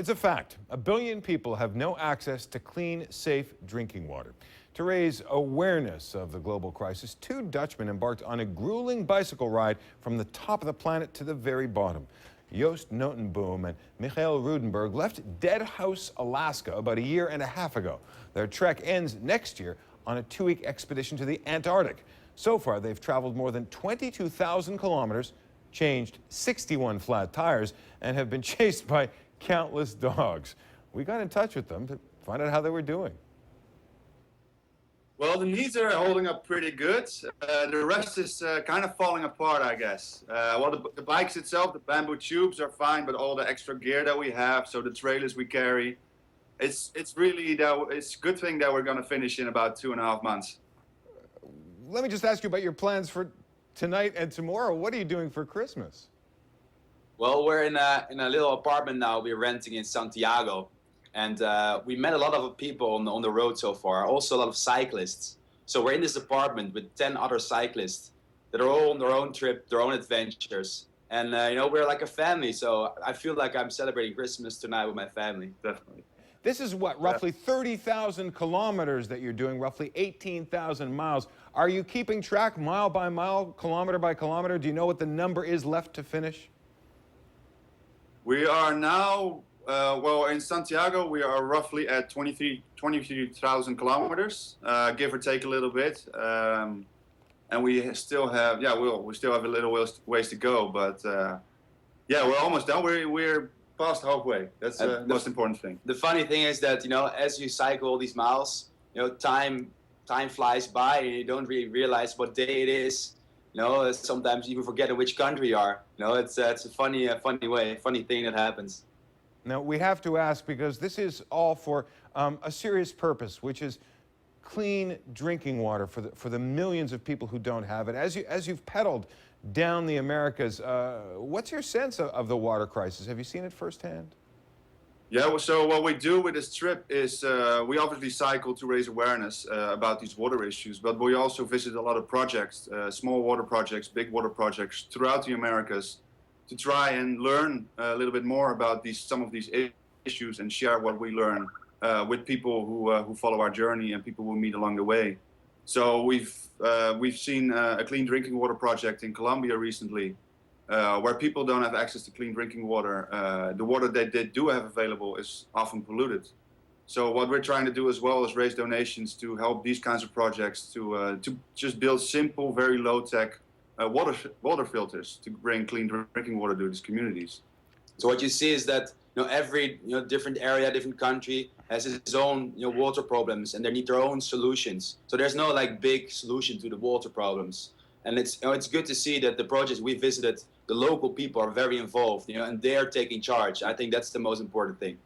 It's a fact. 1 billion people have no access to clean, safe drinking water. To raise awareness of the global crisis, two Dutchmen embarked on a grueling bicycle ride from the top of the planet to the very bottom. Joost Notenboom and Michael Rudenberg left Deadhouse, Alaska about a year and a half ago. Their trek ends next year on a 2-week expedition to the Antarctic. So far, they've traveled more than 22,000 kilometers, changed 61 flat tires, and have been chased by countless dogs. We got in touch with them to find out how they were doing. Well, the knees are holding up pretty good. The rest is kind of falling apart, I guess. Well, the bikes itself, the bamboo tubes are fine, but all the extra gear that we have, so the trailers we carry, it's really it's a good thing that we're going to finish in about 2.5 months. Let me just ask you about your plans for tonight and tomorrow. What are you doing for Christmas? Well, we're in a little apartment now. We're renting in Santiago, and we met a lot of people on the road so far. Also, a lot of cyclists. So we're in this apartment with 10 other cyclists that are all on their own trip, their own adventures, and we're like a family. So I feel like I'm celebrating Christmas tonight with my family. Definitely. This is what, roughly 30,000 kilometers that you're doing, roughly 18,000 miles. Are you keeping track mile by mile, kilometer by kilometer? Do you know what the number is left to finish? We are now, well, in Santiago, we are roughly at 23,000 kilometers, give or take a little bit. And we still have, we still have a little ways to go, but yeah, we're almost done. We're past halfway. That's the most important thing. The funny thing is that, as you cycle all these miles, time flies by and you don't really realize what day it is. Sometimes you even forget in which country you are. It's a funny thing that happens. Now, we have to ask, because this is all for a serious purpose, which is clean drinking water for the millions of people who don't have it. As you've pedaled down the Americas, what's your sense of the water crisis? Have you seen it firsthand? Yeah, so what we do with this trip is we obviously cycle to raise awareness about these water issues, but we also visit a lot of projects, small water projects, big water projects throughout the Americas to try and learn a little bit more about some of these issues and share what we learn with people who follow our journey and people we meet along the way. So we've seen a clean drinking water project in Colombia recently, where people don't have access to clean drinking water. The water that they do have available is often polluted. So what we're trying to do as well is raise donations to help these kinds of projects to just build simple, very low-tech water filters to bring clean drinking water to these communities. So what you see is that every different area, different country has its own water problems, and they need their own solutions. So there's no big solution to the water problems. And it's good to see that the projects we visited, the local people are very involved, and they're taking charge. I think that's the most important thing.